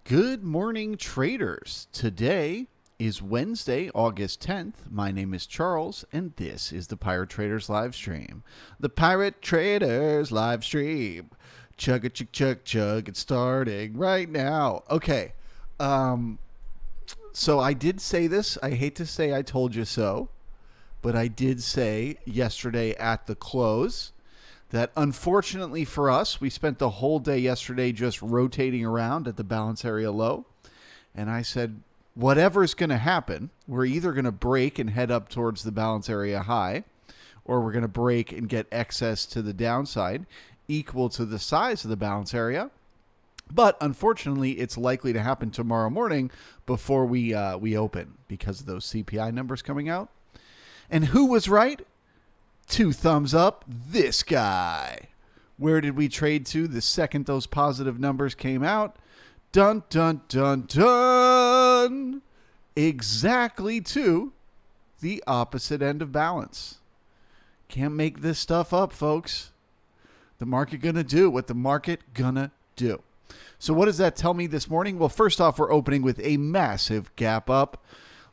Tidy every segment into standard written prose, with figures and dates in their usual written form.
Good morning, traders. Today is Wednesday, August 10th. My name is Charles, and this is the Pirate Traders live stream. The Pirate Traders live stream. Chug a chug chug chug. It's starting right now. Okay. So I did say this. I hate to say I told you so, but I did say yesterday at the close that unfortunately for us, we spent the whole day yesterday just rotating around at the balance area low. And I said, whatever's going to happen, we're either going to break and head up towards the balance area high, or we're going to break and get excess to the downside equal to the size of the balance area. But unfortunately, it's likely to happen tomorrow morning before we open because of those CPI numbers coming out. And who was right? 2 thumbs up, this guy. Where did we trade to the second those positive numbers came out? Dun, dun, dun, dun. Exactly to the opposite end of balance. Can't make this stuff up, folks. The market gonna do what the market gonna do. So what does that tell me this morning? Well, first off, we're opening with a massive gap up.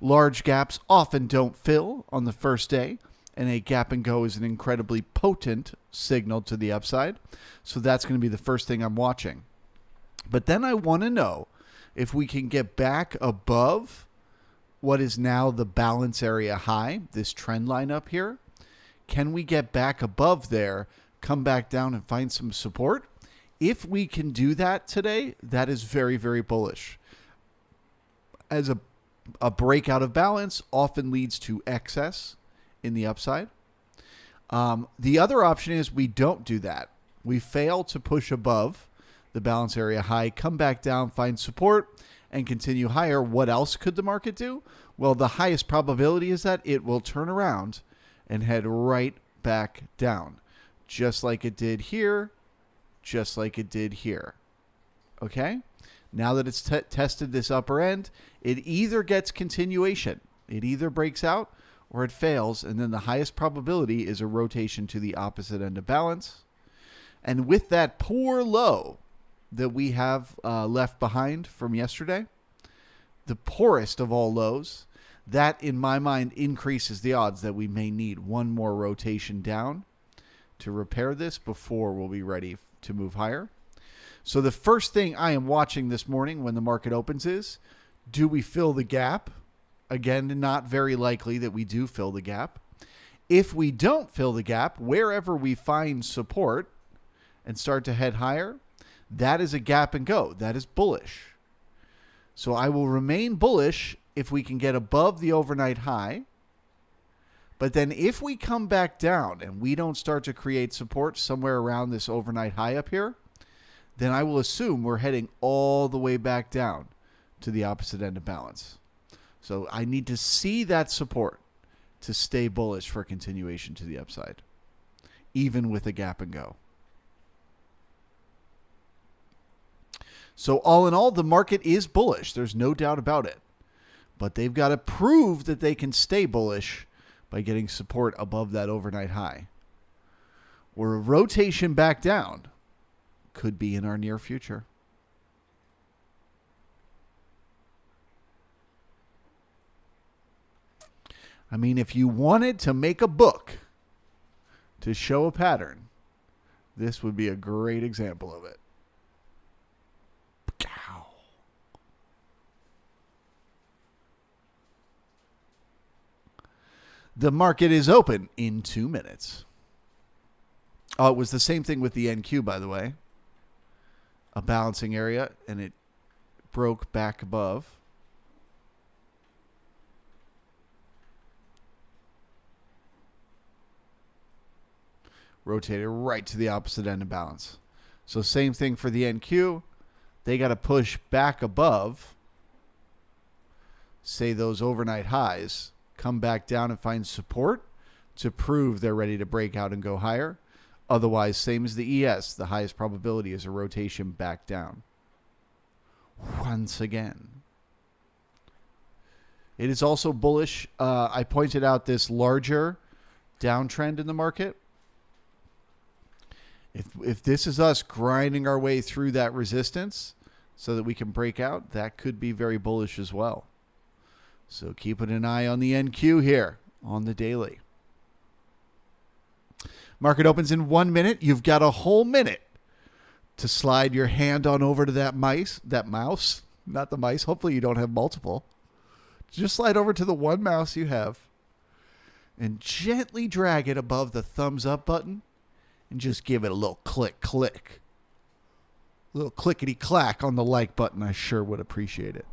Large gaps often don't fill on the first day. And a gap and go is an incredibly potent signal to the upside. So that's going to be the first thing I'm watching. But then I want to know if we can get back above what is now the balance area high, this trend line up here. Can we get back above there, come back down and find some support? If we can do that today, that is very, very bullish. As a breakout of balance often leads to excess in the upside. The other option is we don't do that. We fail to push above the balance area high, come back down, find support, and continue higher. What else could the market do? Well, the highest probability is that it will turn around and head right back down, just like it did here, just like it did here. Okay? Now that it's tested this upper end, it either gets continuation, it either breaks out, or it fails, and then the highest probability is a rotation to the opposite end of balance. And with that poor low that we have left behind from yesterday, the poorest of all lows, that in my mind increases the odds that we may need one more rotation down to repair this before we'll be ready to move higher. So the first thing I am watching this morning when the market opens is, do we fill the gap? Again, not very likely that we do fill the gap. If we don't fill the gap, wherever we find support and start to head higher, that is a gap and go. That is bullish. So I will remain bullish if we can get above the overnight high. But then if we come back down and we don't start to create support somewhere around this overnight high up here, then I will assume we're heading all the way back down to the opposite end of balance. So I need to see that support to stay bullish for continuation to the upside, even with a gap and go. So all in all, the market is bullish. There's no doubt about it. But they've got to prove that they can stay bullish by getting support above that overnight high, or a rotation back down could be in our near future. I mean, if you wanted to make a book to show a pattern, this would be a great example of it. Pow. The market is open in 2 minutes. Oh, it was the same thing with the NQ, by the way. A balancing area, and it broke back above. Rotated right to the opposite end of balance. So same thing for the NQ. They got to push back above, say those overnight highs, come back down and find support to prove they're ready to break out and go higher. Otherwise, same as the ES, the highest probability is a rotation back down. Once again. It is also bullish. I pointed out this larger downtrend in the market. If this is us grinding our way through that resistance, so that we can break out, that could be very bullish as well. So keeping an eye on the NQ here on the daily. Market opens in 1 minute. You've got a whole minute to slide your hand on over to that mouse, not the mice. Hopefully you don't have multiple. Just slide over to the one mouse you have and gently drag it above the thumbs up button and just give it a little click, click. A little clickety clack on the like button. I sure would appreciate it.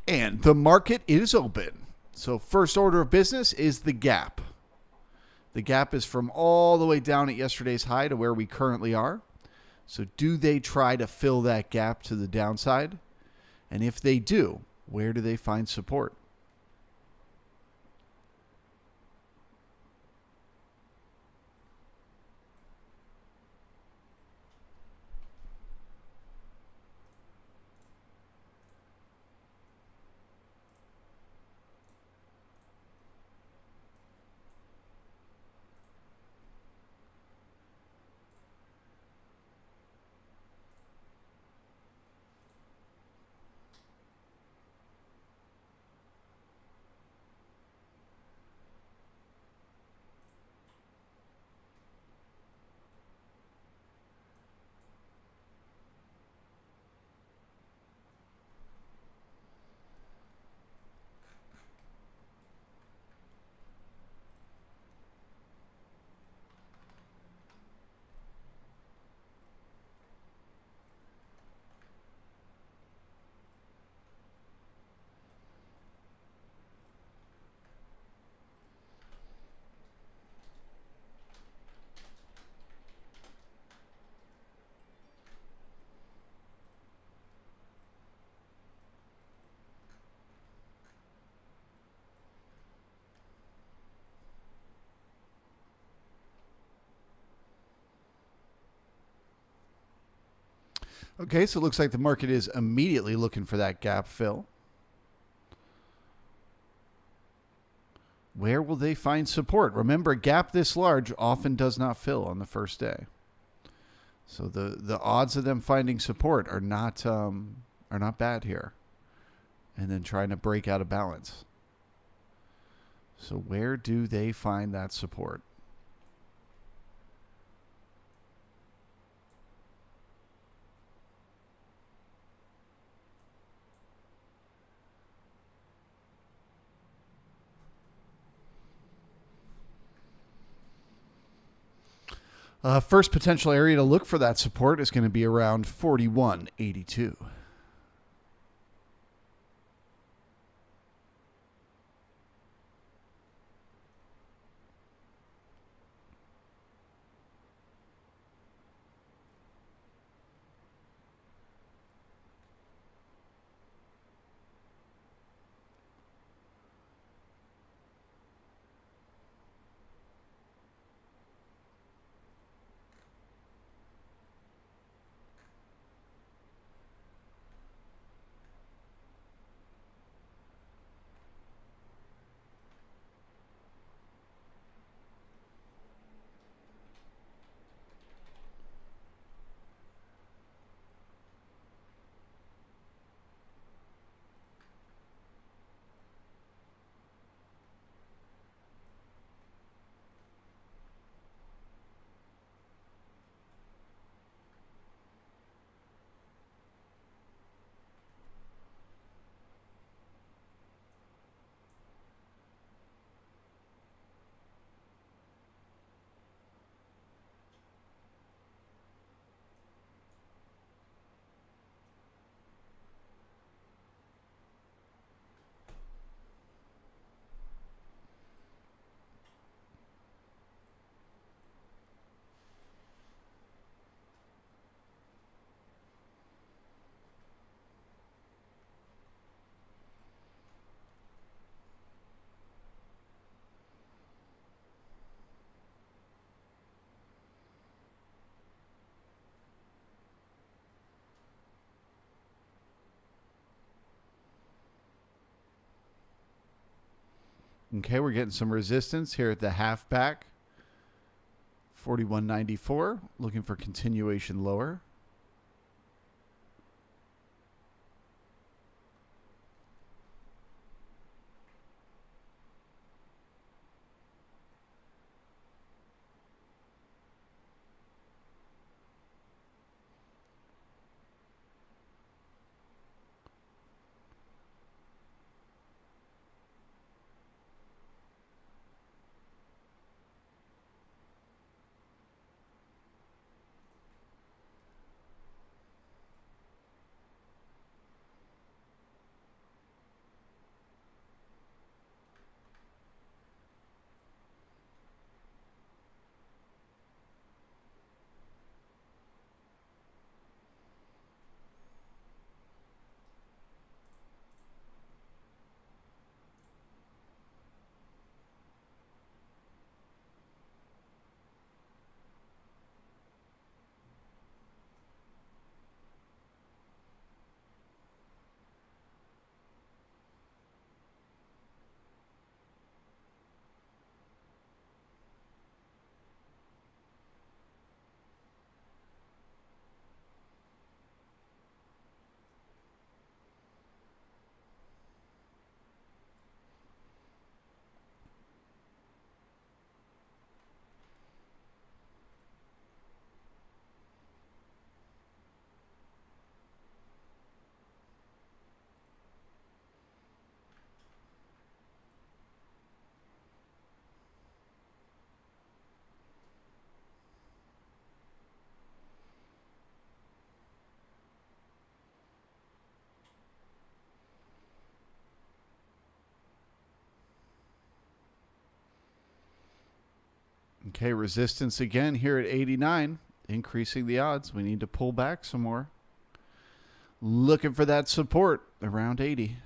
And the market is open. So first order of business is the gap. The gap is from all the way down at yesterday's high to where we currently are. So do they try to fill that gap to the downside? And if they do, where do they find support? Okay, so it looks like the market is immediately looking for that gap fill. Where will they find support? Remember, a gap this large often does not fill on the first day. So the odds of them finding support are not bad here. And then trying to break out of balance. So where do they find that support? First potential area to look for that support is going to be around 41.82. Okay, we're getting some resistance here at the halfback. 41.94. Looking for continuation lower. Okay, resistance again here at 89, increasing the odds. We need to pull back some more. Looking for that support around 80.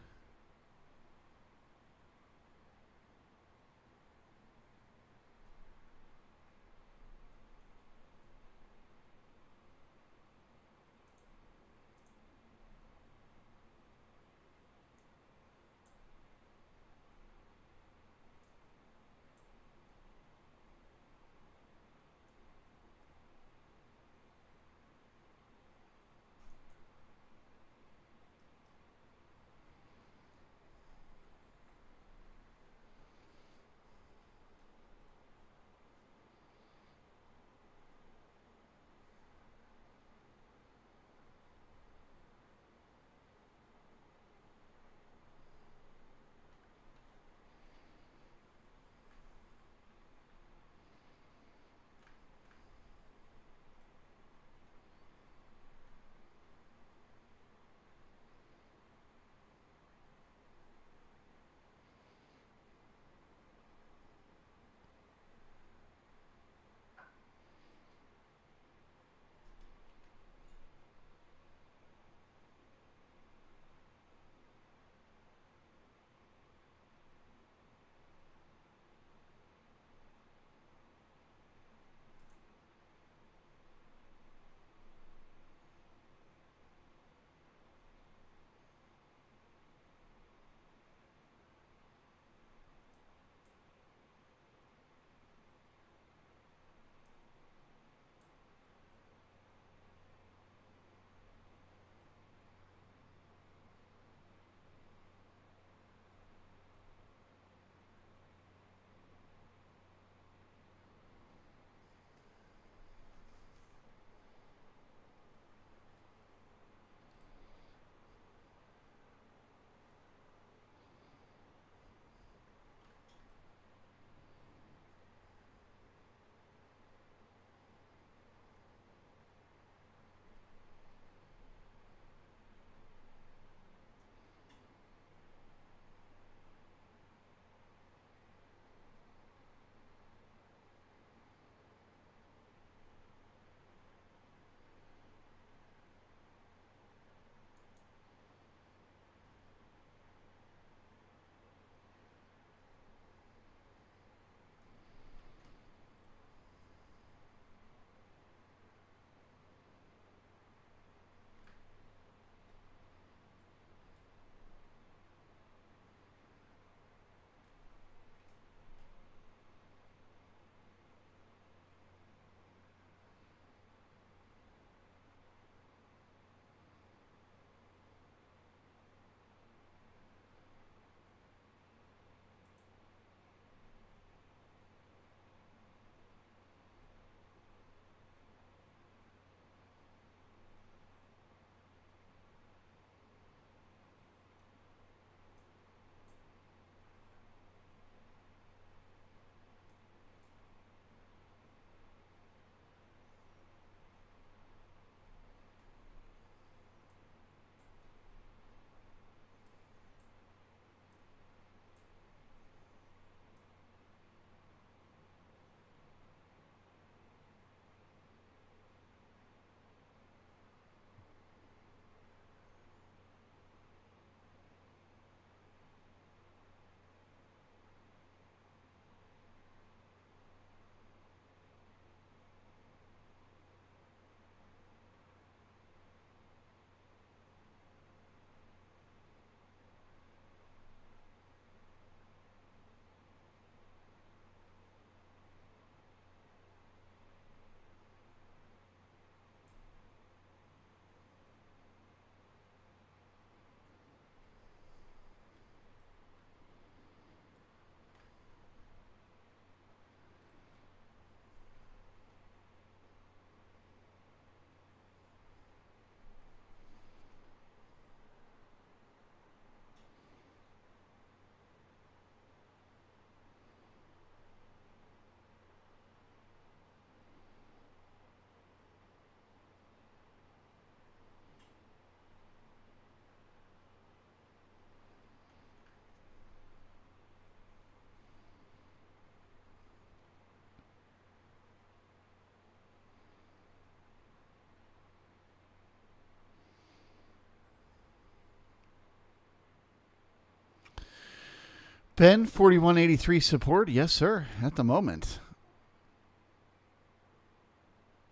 Ben, 4183 support. Yes, sir. At the moment,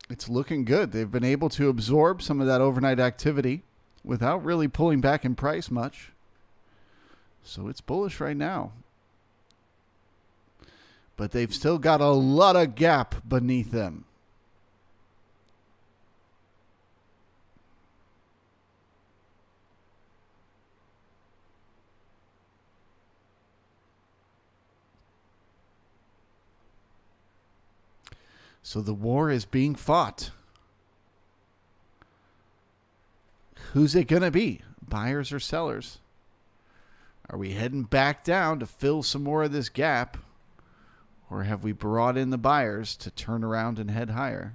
it's looking good. They've been able to absorb some of that overnight activity without really pulling back in price much. So it's bullish right now. But they've still got a lot of gap beneath them. So the war is being fought. Who's it going to be? Buyers or sellers? Are we heading back down to fill some more of this gap? Or have we brought in the buyers to turn around and head higher?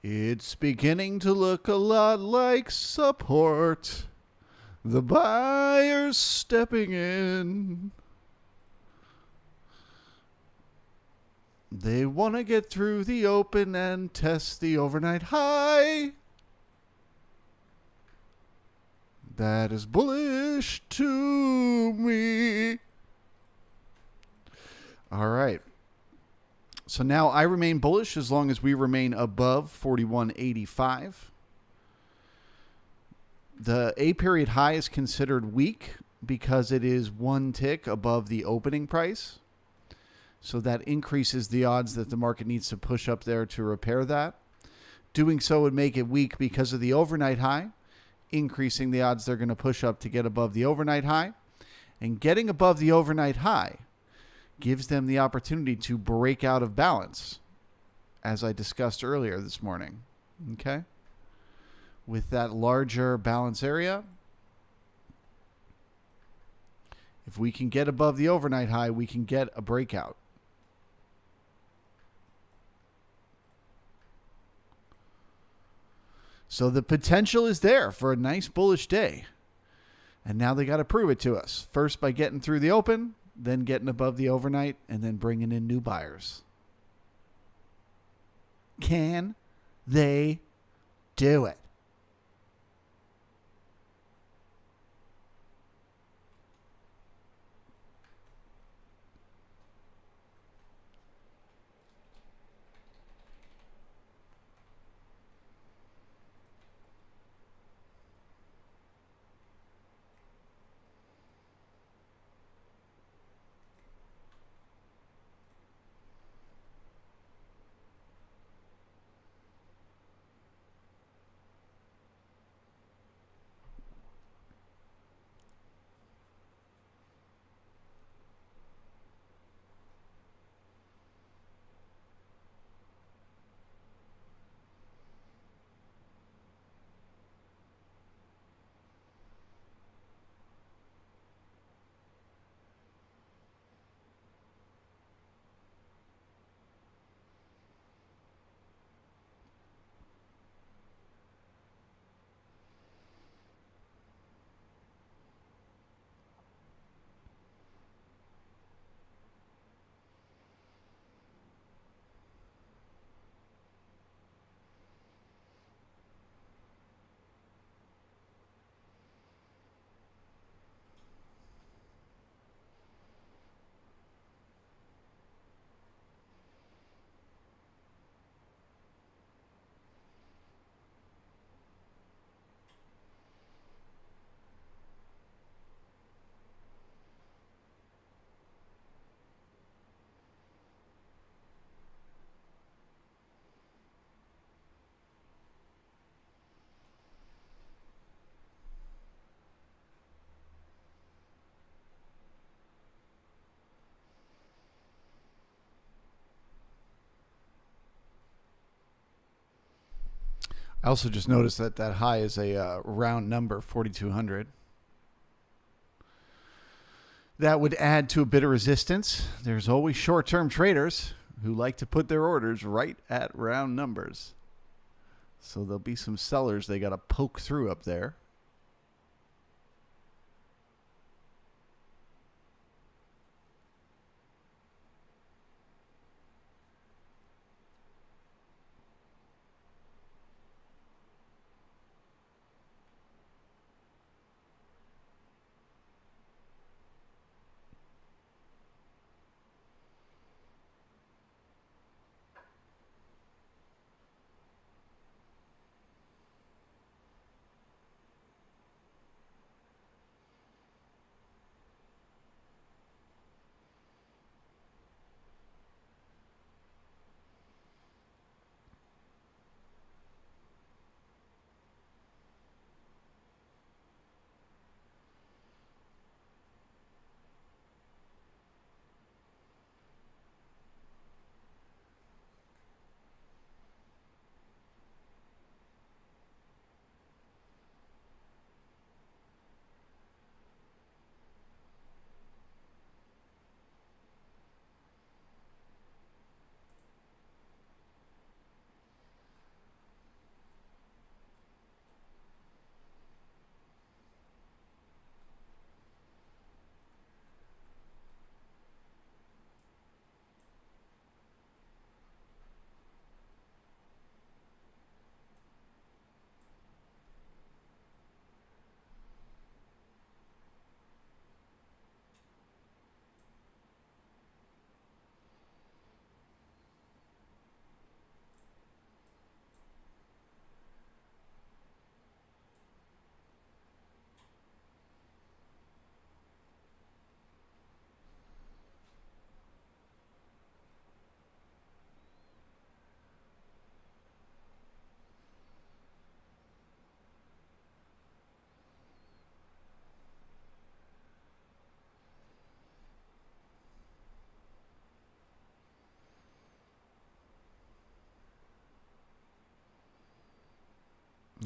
It's beginning to look a lot like support. The buyers stepping in. They want to get through the open and test the overnight high. That is bullish to me. All right. So now I remain bullish as long as we remain above 41.85. The A period high is considered weak because it is one tick above the opening price. So that increases the odds that the market needs to push up there to repair that. Doing so would make it weak because of the overnight high, increasing the odds they're going to push up to get above the overnight high. And getting above the overnight high gives them the opportunity to break out of balance, as I discussed earlier this morning. Okay? With that larger balance area, if we can get above the overnight high, we can get a breakout. So the potential is there for a nice bullish day. And now they got to prove it to us. First by getting through the open, then getting above the overnight, and then bringing in new buyers. Can they do it? I also just noticed that that high is a round number, 4,200. That would add to a bit of resistance. There's always short-term traders who like to put their orders right at round numbers. So there'll be some sellers they got to poke through up there.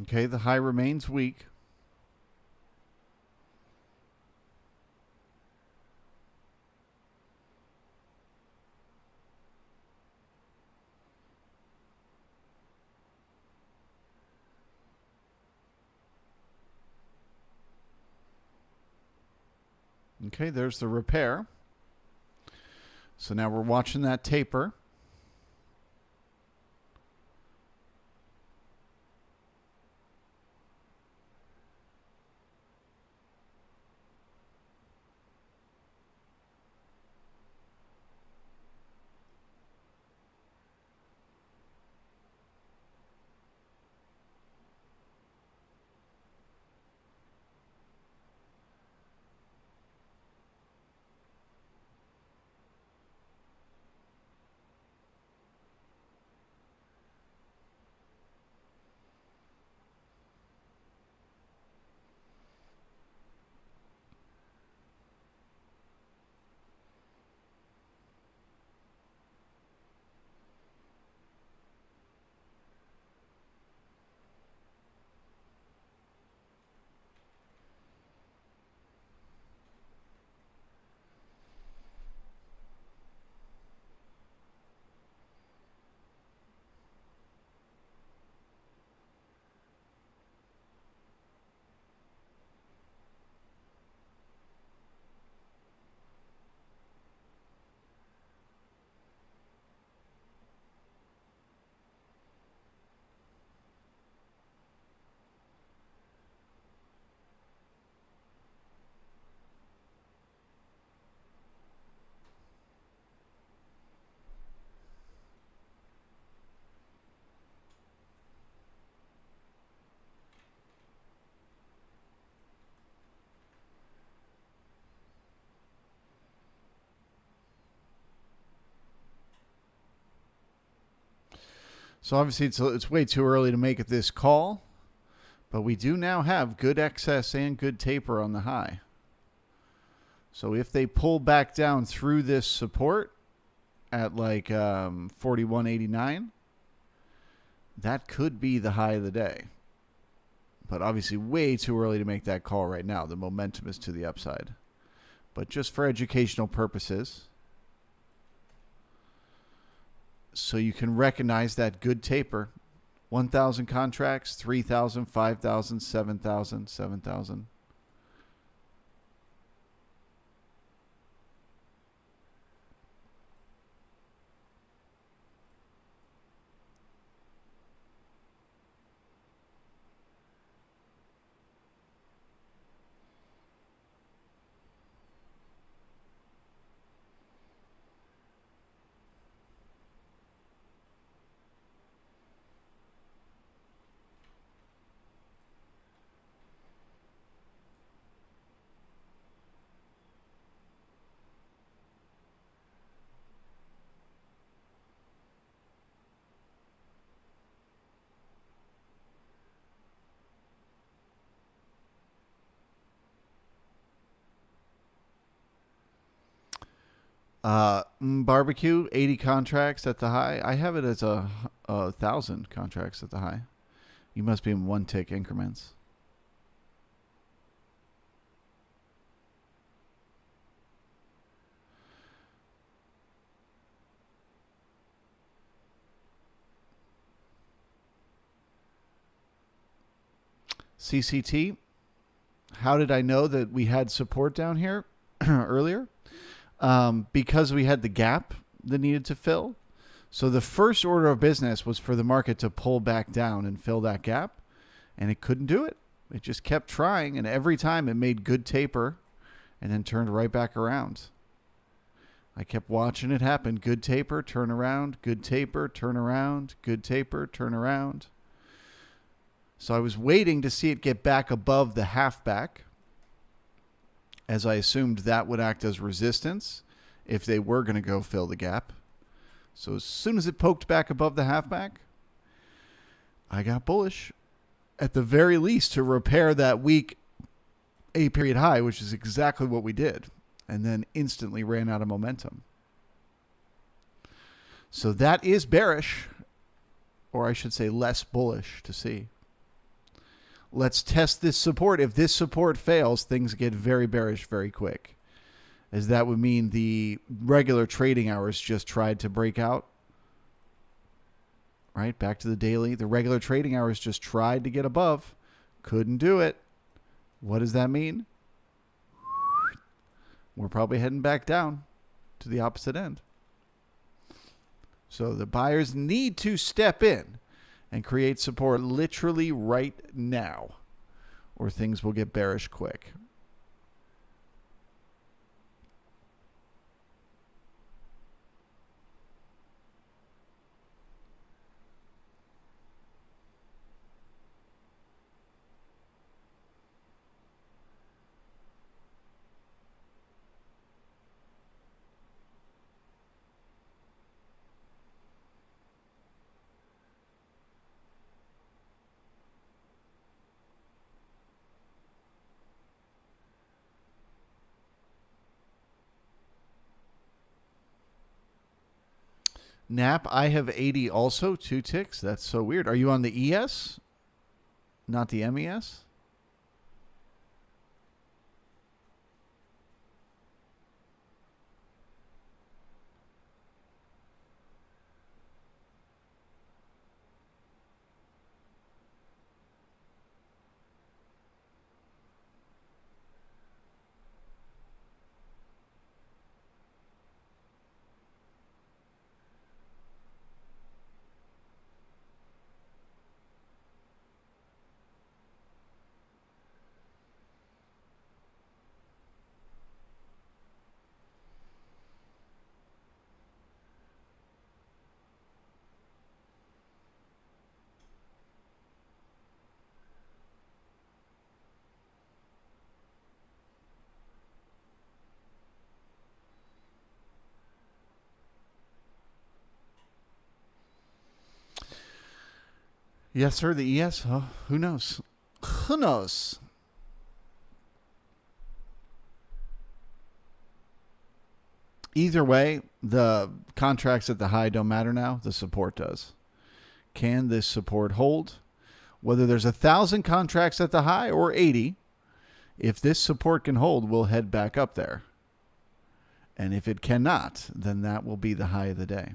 Okay, the high remains weak. Okay, there's the repair. So now we're watching that taper. So obviously it's way too early to make it this call, but we do now have good excess and good taper on the high. So if they pull back down through this support at like 41.89, that could be the high of the day. But obviously way too early to make that call right now. The momentum is to the upside. But just for educational purposes, so you can recognize that good taper. 1,000 contracts, 3,000, 5,000, 7,000, 7,000. Barbecue, 80 contracts at the high. I have it as a 1,000 contracts at the high. You must be in one tick increments. CCT. How did I know that we had support down here earlier? Because we had the gap that needed to fill. So the first order of business was for the market to pull back down and fill that gap, and it couldn't do it. It just kept trying, and every time it made good taper and then turned right back around. I kept watching it happen. Good taper, turn around, good taper, turn around, good taper, turn around. So I was waiting to see it get back above the halfback, as I assumed that would act as resistance if they were going to go fill the gap. So as soon as it poked back above the halfback, I got bullish, at the very least to repair that weak A period high, which is exactly what we did, and then instantly ran out of momentum. So that is bearish, or I should say less bullish to see. Let's test this support. If this support fails, things get very bearish very quick, as that would mean the regular trading hours just tried to break out. Right? Back to the daily. The regular trading hours just tried to get above. Couldn't do it. What does that mean? We're probably heading back down to the opposite end. So the buyers need to step in and create support literally right now, or things will get bearish quick. Nap, I have 80 also, 2 ticks. That's so weird. Are you on the ES? Not the MES? Yes, sir. The ES? Oh, who knows? Who knows? Either way, the contracts at the high don't matter now. The support does. Can this support hold? Whether there's 1,000 contracts at the high or 80, if this support can hold, we'll head back up there. And if it cannot, then that will be the high of the day.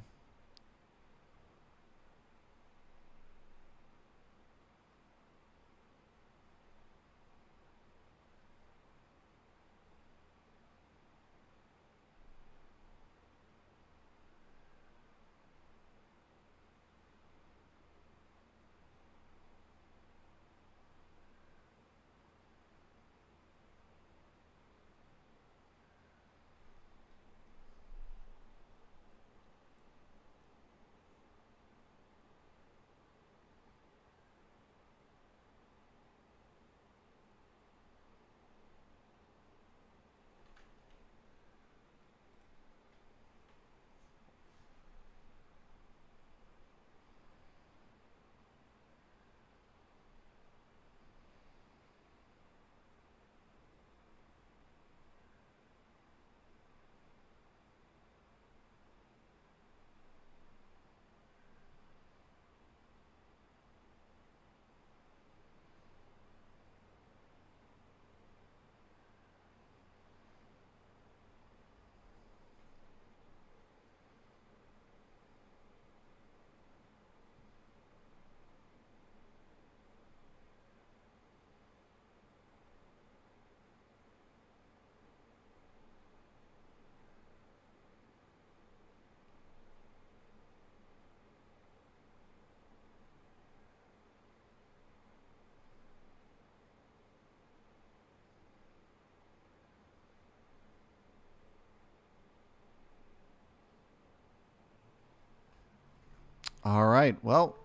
All right. Well,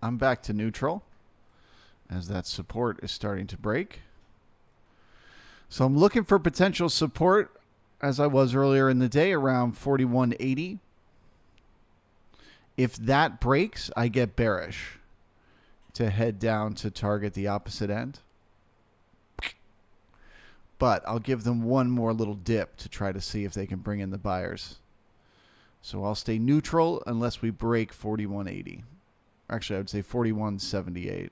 I'm back to neutral as that support is starting to break. So I'm looking for potential support as I was earlier in the day around 41.80. If that breaks, I get bearish to head down to target the opposite end. But I'll give them one more little dip to try to see if they can bring in the buyers. So I'll stay neutral unless we break 41.80. Actually, I would say 41.78.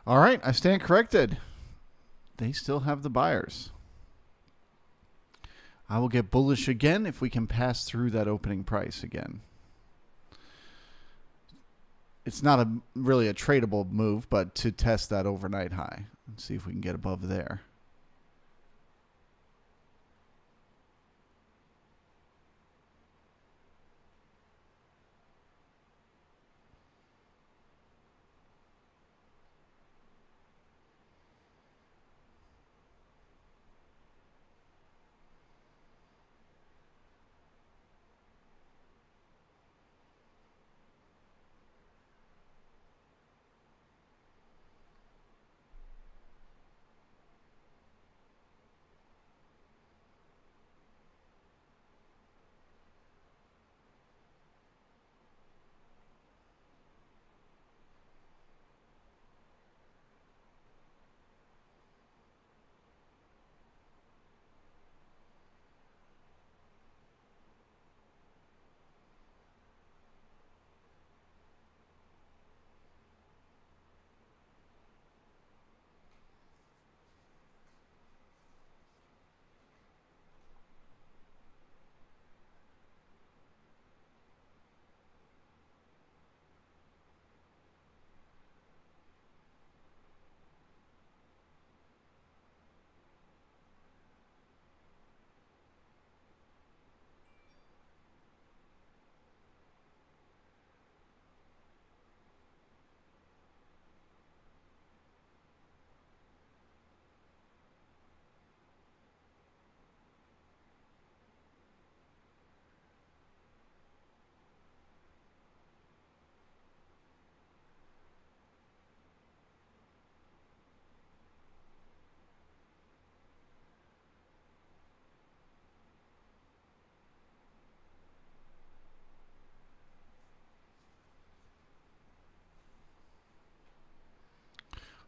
All right, I stand corrected. They still have the buyers. I will get bullish again if we can pass through that opening price again. It's not really a tradable move, but to test that overnight high and see if we can get above there.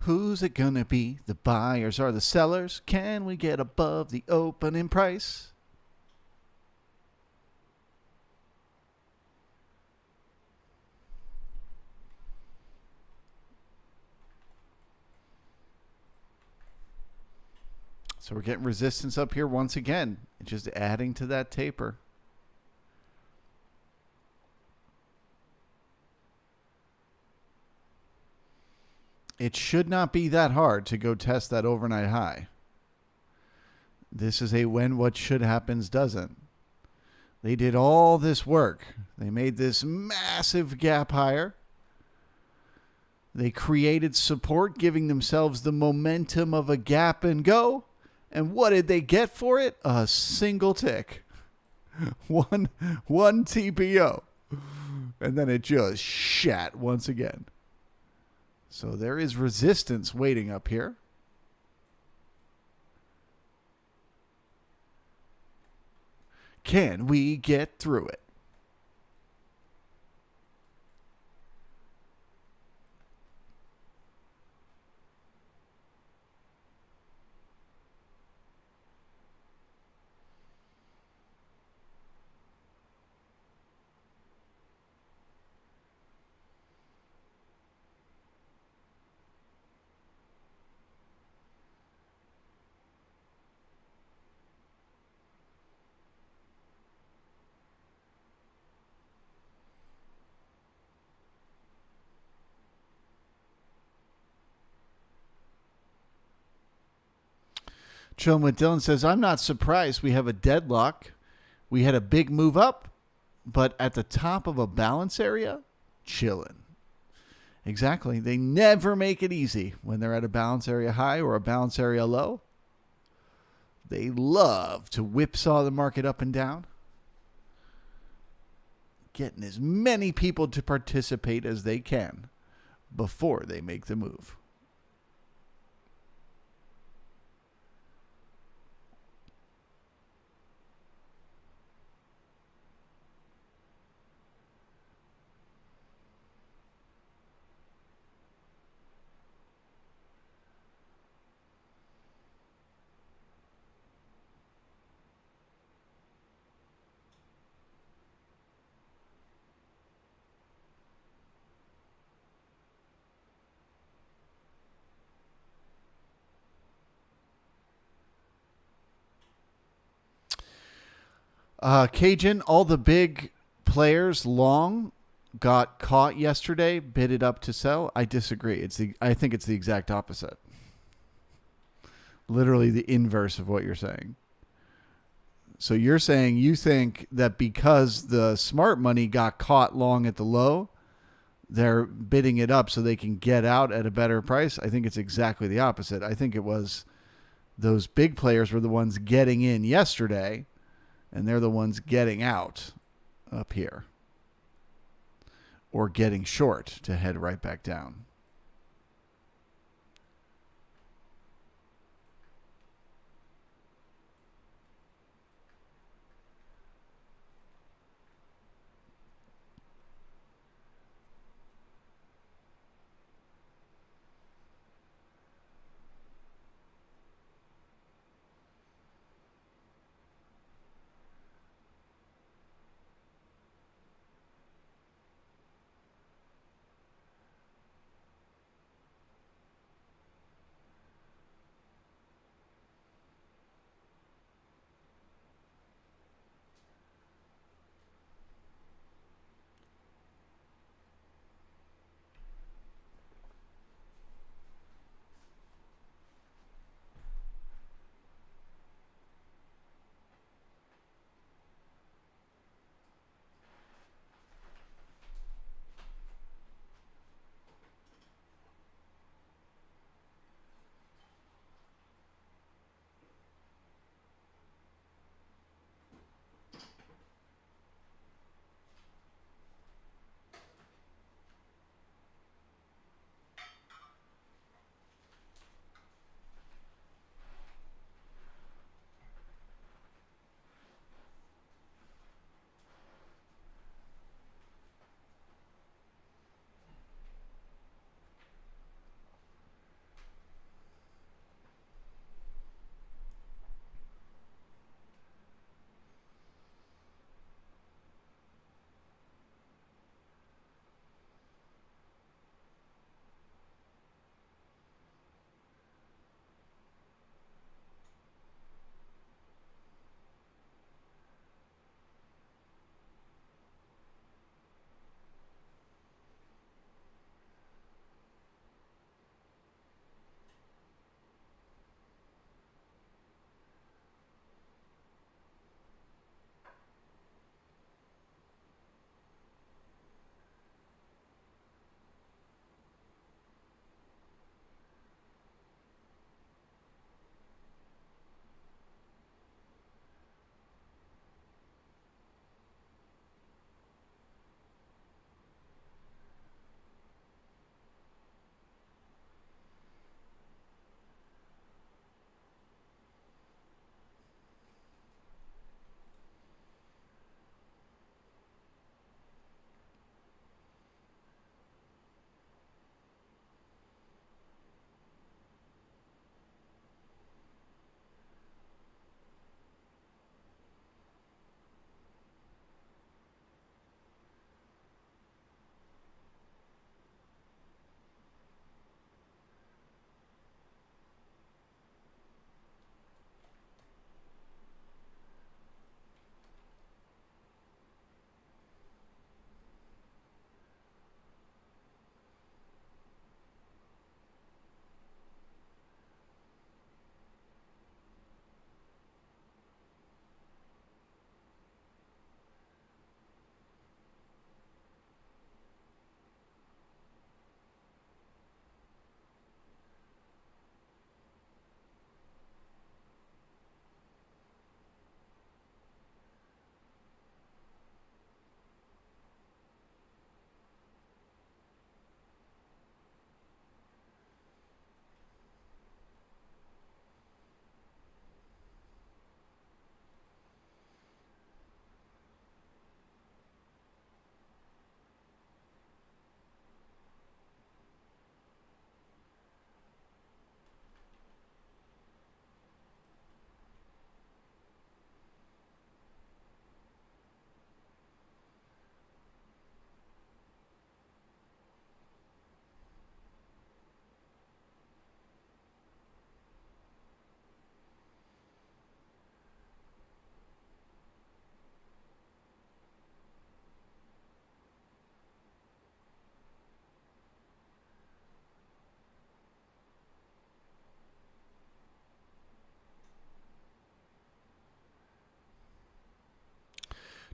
Who's it gonna be? The buyers or the sellers? Can we get above the opening price? So we're getting resistance up here once again, just adding to that taper. It should not be that hard to go test that overnight high. This is a when what should happens doesn't. They did all this work. They made this massive gap higher. They created support, giving themselves the momentum of a gap and go. And what did they get for it? A single tick. One TPO. And then it just shat once again. So there is resistance waiting up here. Can we get through it? Chilling with Dylan says, I'm not surprised we have a deadlock. We had a big move up, but at the top of a balance area, chilling. Exactly. They never make it easy when they're at a balance area high or a balance area low. They love to whipsaw the market up and down, getting as many people to participate as they can before they make the move. Cajun, all the big players long got caught yesterday, bid it up to sell. I disagree. I think it's the exact opposite. Literally the inverse of what you're saying. So you're saying you think that because the smart money got caught long at the low, they're bidding it up so they can get out at a better price. I think it's exactly the opposite. I think it was those big players were the ones getting in yesterday, and they're the ones getting out up here or getting short to head right back down.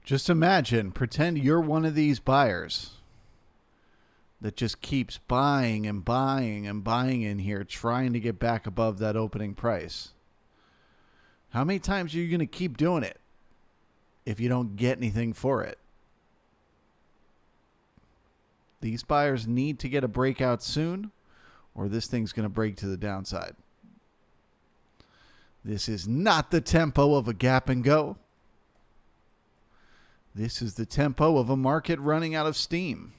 Just imagine, pretend you're one of these buyers that just keeps buying and buying and buying in here, trying to get back above that opening price. How many times are you going to keep doing it if you don't get anything for it? These buyers need to get a breakout soon, or this thing's going to break to the downside. This is not the tempo of a gap and go. This is the tempo of a market running out of steam.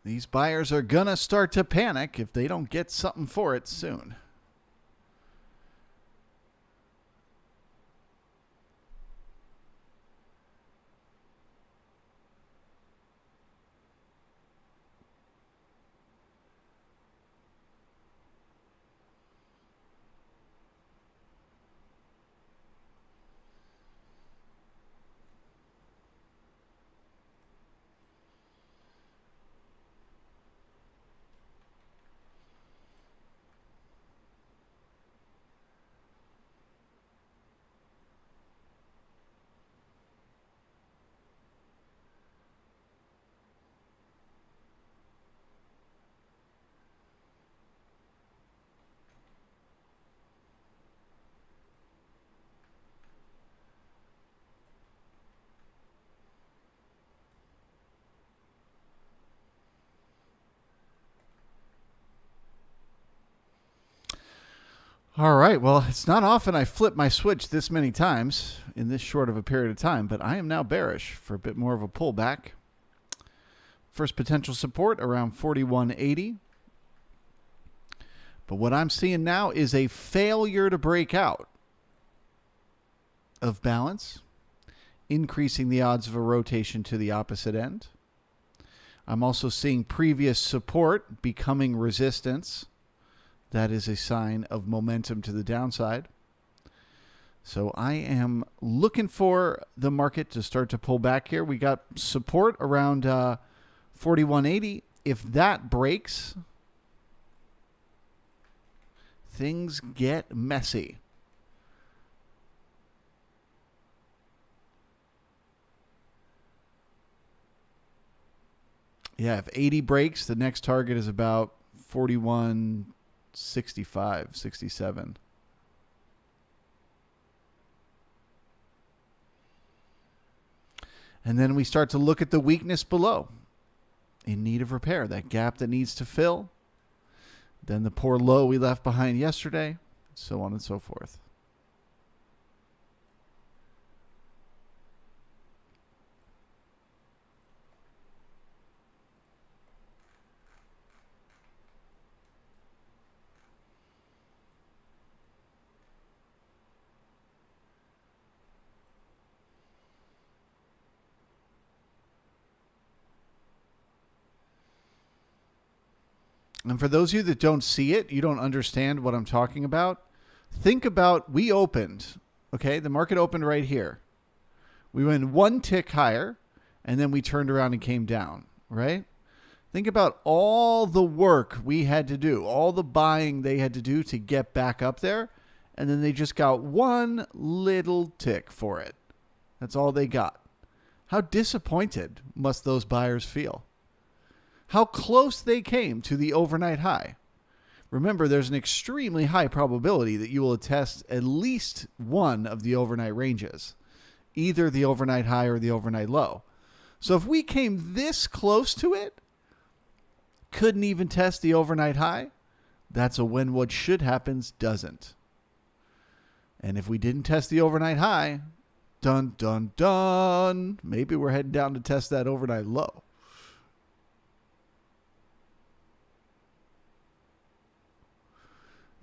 These buyers are going to start to panic if they don't get something for it soon. All right. Well, it's not often I flip my switch this many times in this short of a period of time, but I am now bearish for a bit more of a pullback. First potential support around 41.80. But what I'm seeing now is a failure to break out of balance, increasing the odds of a rotation to the opposite end. I'm also seeing previous support becoming resistance. That is a sign of momentum to the downside. So I am looking for the market to start to pull back here. We got support around 41.80. If that breaks, things get messy. Yeah, if 80 breaks, the next target is about 41.65, 67. And then we start to look at the weakness below in need of repair, that gap that needs to fill. Then the poor low we left behind yesterday, so on and so forth. And for those of you that don't see it, you don't understand what I'm talking about. Think about, we opened, okay? The market opened right here. We went one tick higher, and then we turned around and came down, right? Think about all the work we had to do, all the buying they had to do to get back up there, and then they just got one little tick for it. That's all they got. How disappointed must those buyers feel? How close they came to the overnight high. Remember, there's an extremely high probability that you will test at least one of the overnight ranges, either the overnight high or the overnight low. So if we came this close to it, couldn't even test the overnight high, that's a when what should happens doesn't. And if we didn't test the overnight high, dun, dun, dun, maybe we're heading down to test that overnight low.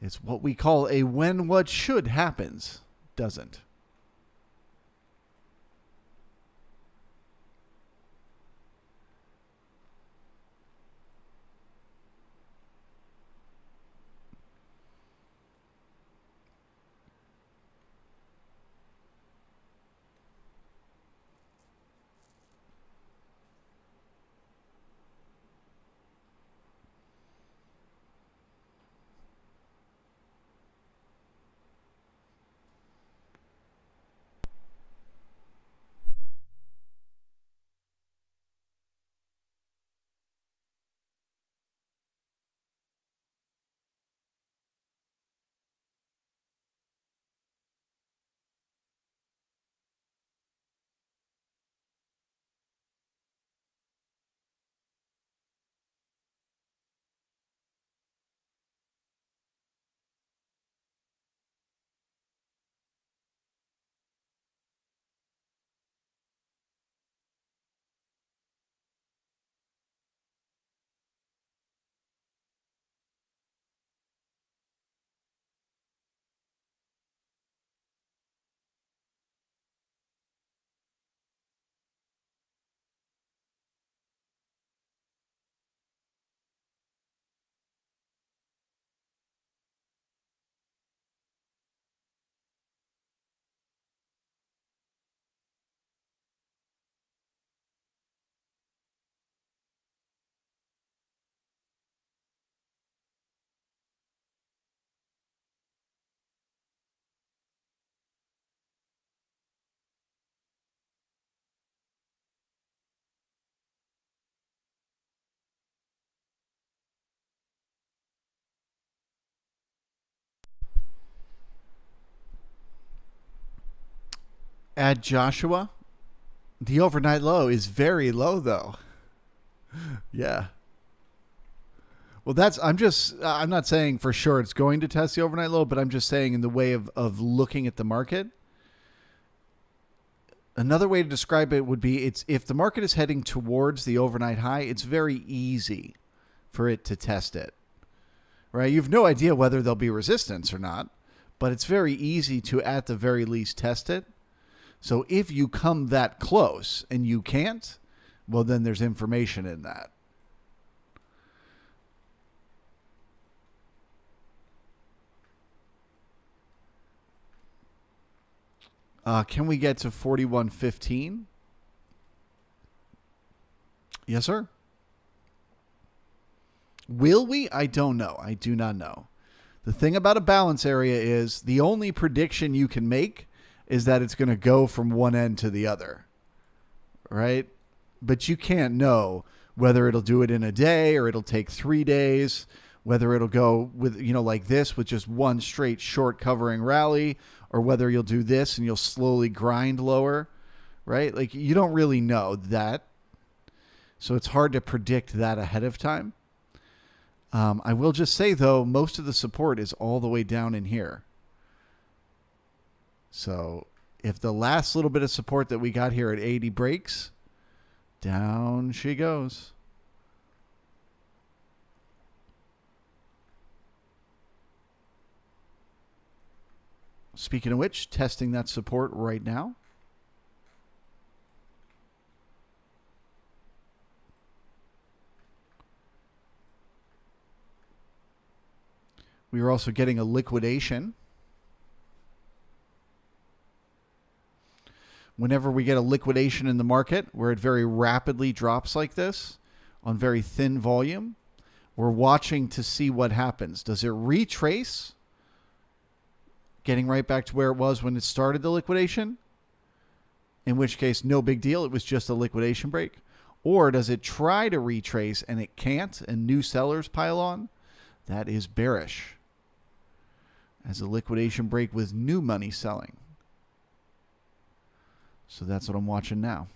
It's what we call a when what should happens doesn't. At Joshua, the overnight low is very low, though. Yeah. Well, I'm not saying for sure it's going to test the overnight low, but I'm just saying in the way of looking at the market. Another way to describe it would be if the market is heading towards the overnight high, it's very easy for it to test it, right? You have no idea whether there'll be resistance or not, but it's very easy to, at the very least, test it. So if you come that close and you can't, well, then there's information in that. Can we get to 41.15? Yes, sir. Will we? I don't know. I do not know. The thing about a balance area is the only prediction you can make is that it's going to go from one end to the other, right? But you can't know whether it'll do it in a day or it'll take 3 days, whether it'll go with, like this with just one straight short covering rally, or whether you'll do this and you'll slowly grind lower, right? Like you don't really know that. So it's hard to predict that ahead of time. I will just say, though, most of the support is all the way down in here. So if the last little bit of support that we got here at 80 breaks, down she goes. Speaking of which, testing that support right now. We are also getting a liquidation. Whenever we get a liquidation in the market where it very rapidly drops like this on very thin volume, we're watching to see what happens. Does it retrace? Getting right back to where it was when it started the liquidation, in which case, no big deal. It was just a liquidation break. Or does it try to retrace and it can't and new sellers pile on? That is bearish. As a liquidation break with new money selling. So that's what I'm watching now.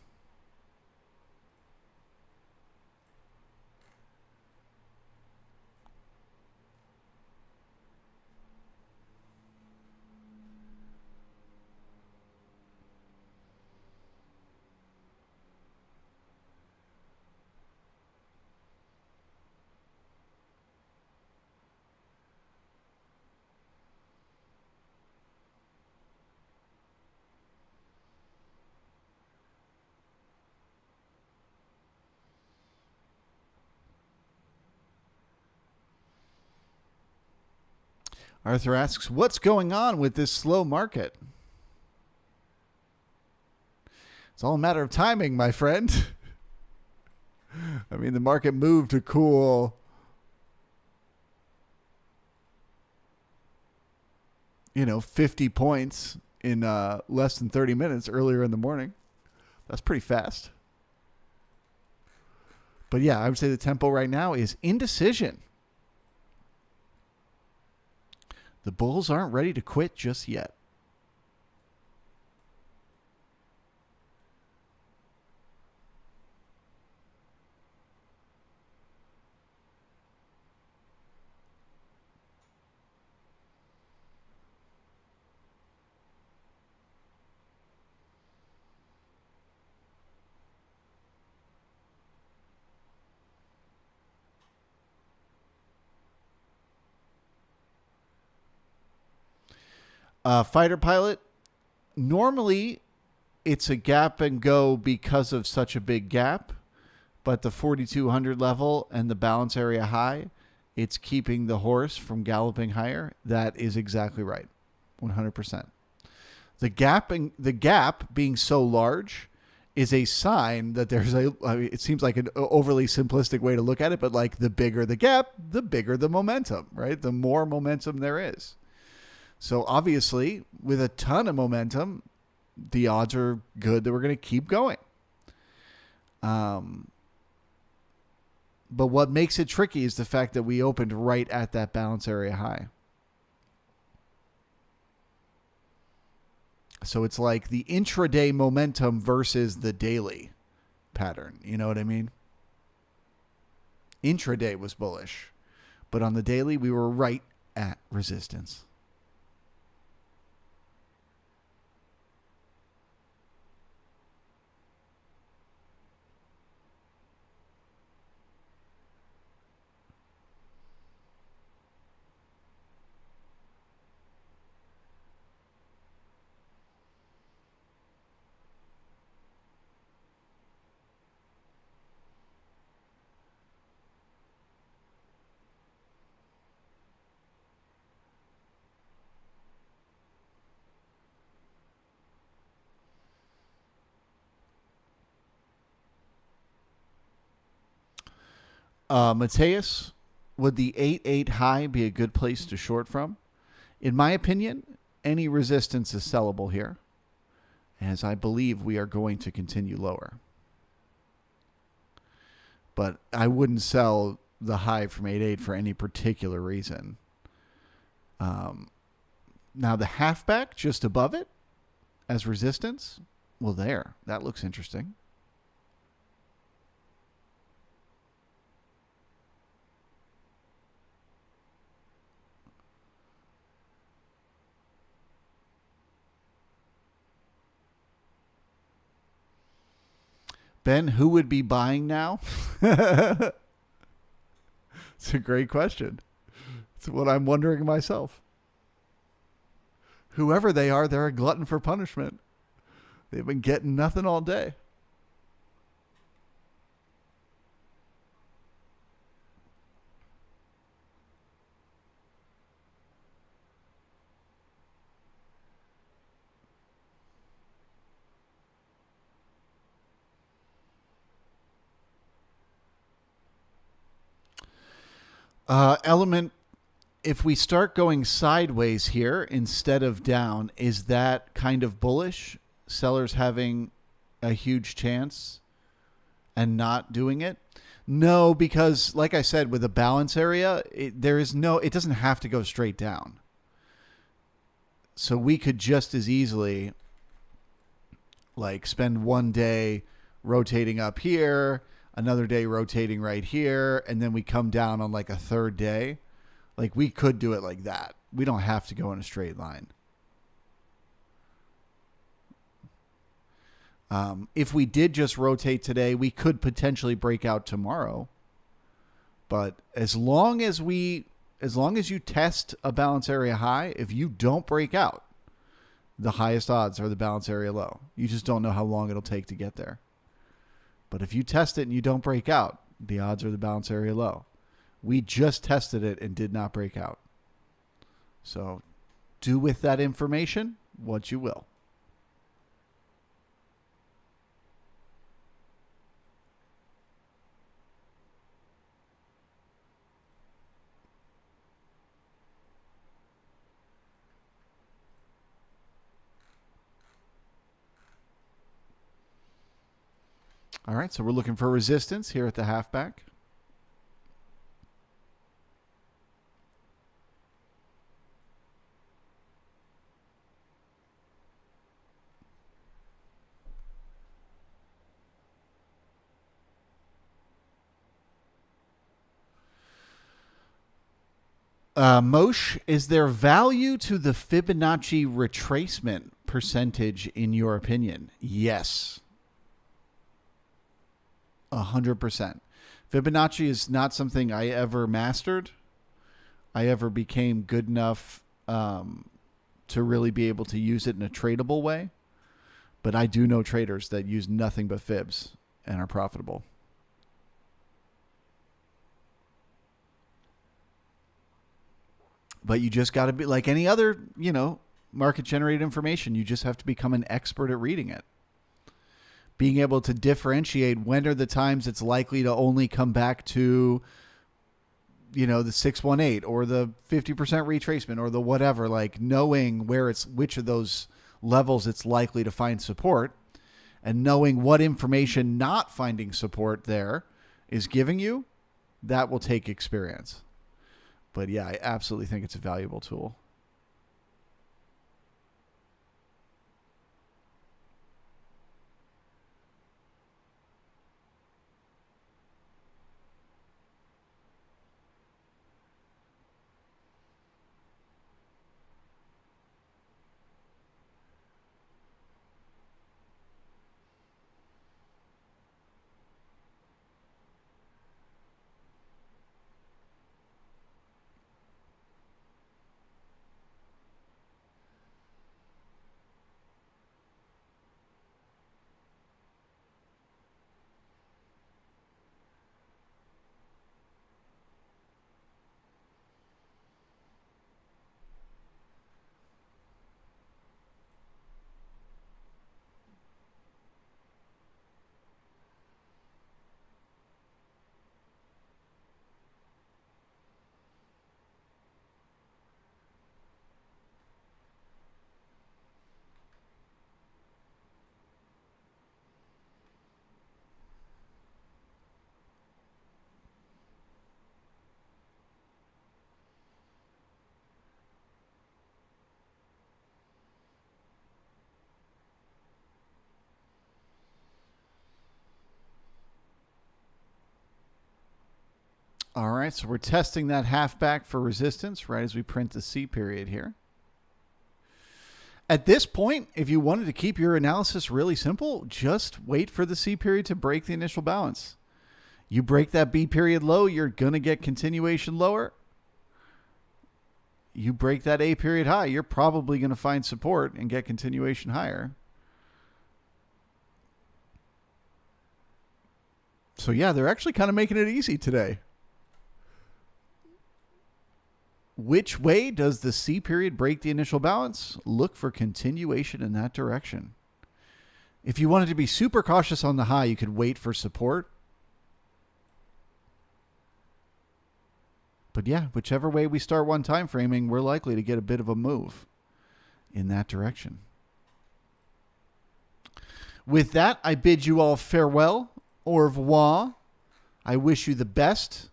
Arthur asks, what's going on with this slow market? It's all a matter of timing, my friend. I mean, the market moved to cool 50 points in less than 30 minutes earlier in the morning. That's pretty fast. But yeah, I would say the tempo right now is indecision. The bulls aren't ready to quit just yet. Fighter pilot, normally it's a gap and go because of such a big gap, but the 4,200 level and the balance area high, it's keeping the horse from galloping higher. That is exactly right, 100%. The gap being so large is a sign that there's it seems like an overly simplistic way to look at it, but like the bigger the gap, the bigger the momentum, right? The more momentum there is. So obviously, with a ton of momentum, the odds are good that we're going to keep going. But what makes it tricky is the fact that we opened right at that balance area high. So it's like the intraday momentum versus the daily pattern. You know what I mean? Intraday was bullish, but on the daily, we were right at resistance. Mateus, would the 8-8 high be a good place to short from? In my opinion, any resistance is sellable here, as I believe we are going to continue lower. But I wouldn't sell the high from 8-8 for any particular reason. Now the halfback just above it as resistance, well, that looks interesting. Ben, who would be buying now? It's a great question. It's what I'm wondering myself. Whoever they are, they're a glutton for punishment. They've been getting nothing all day. Element, if we start going sideways here instead of down, is that kind of bullish? Sellers having a huge chance and not doing it? No, because like I said, with a balance area, it doesn't have to go straight down. So we could just as easily like spend one day rotating up here, another day rotating right here, and then we come down on like a third day. Like we could do it like that. We don't have to go in a straight line. If we did just rotate today, we could potentially break out tomorrow. But as long as you test a balance area high, if you don't break out, the highest odds are the balance area low. You just don't know how long it'll take to get there. But if you test it and you don't break out, the odds are the balance area low. We just tested it and did not break out. So do with that information what you will. All right, so we're looking for resistance here at the halfback. Moshe, is there value to the Fibonacci retracement percentage in your opinion? Yes. 100%. Fibonacci is not something I ever mastered. I ever became good enough to really be able to use it in a tradable way. But I do know traders that use nothing but fibs and are profitable. But you just got to be like any other, market generated information. You just have to become an expert at reading it. Being able to differentiate when are the times it's likely to only come back to, the 618 or the 50% retracement or the whatever, like knowing which of those levels it's likely to find support and knowing what information not finding support there is giving you, that will take experience. But yeah, I absolutely think it's a valuable tool. All right, so we're testing that halfback for resistance right as we print the C period here. At this point, if you wanted to keep your analysis really simple, just wait for the C period to break the initial balance. You break that B period low, you're going to get continuation lower. You break that A period high, you're probably going to find support and get continuation higher. So yeah, they're actually kind of making it easy today. Which way does the C period break the initial balance? Look for continuation in that direction. If you wanted to be super cautious on the high, you could wait for support. But yeah, whichever way we start one time framing, we're likely to get a bit of a move in that direction. With that, I bid you all farewell. Au revoir. I wish you the best.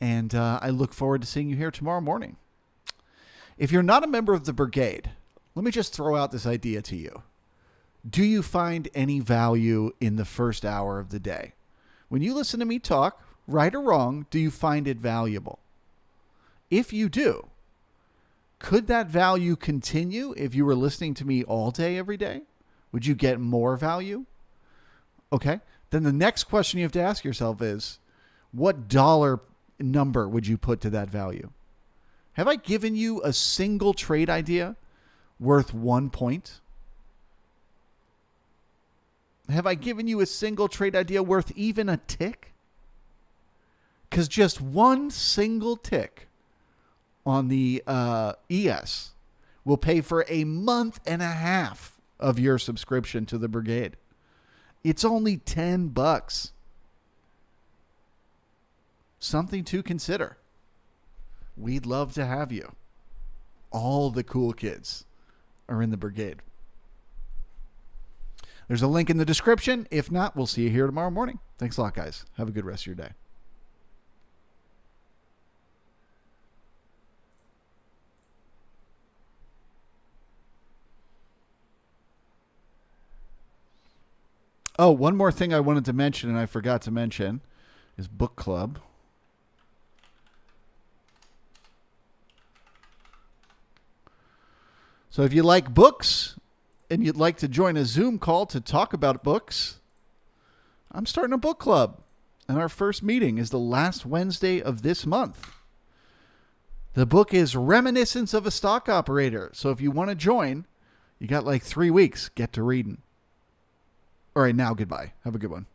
And I look forward to seeing you here tomorrow morning. If you're not a member of the brigade, let me just throw out this idea to you. Do you find any value in the first hour of the day? When you listen to me talk, right or wrong, do you find it valuable? If you do, could that value continue if you were listening to me all day, every day? Would you get more value? Okay. Then the next question you have to ask yourself is, what dollar number would you put to that value? Have I given you a single trade idea worth 1 point? Have I given you a single trade idea worth even a tick? Because just one single tick on the ES will pay for a month and a half of your subscription to the brigade. It's only $10. Something to consider. We'd love to have you. All the cool kids are in the brigade. There's a link in the description. If not, we'll see you here tomorrow morning. Thanks a lot, guys. Have a good rest of your day. Oh, one more thing I wanted to mention and I forgot to mention is book club. So if you like books and you'd like to join a Zoom call to talk about books, I'm starting a book club. And our first meeting is the last Wednesday of this month. The book is Reminiscence of a Stock Operator. So if you want to join, you got like 3 weeks. Get to reading. All right, now goodbye. Have a good one.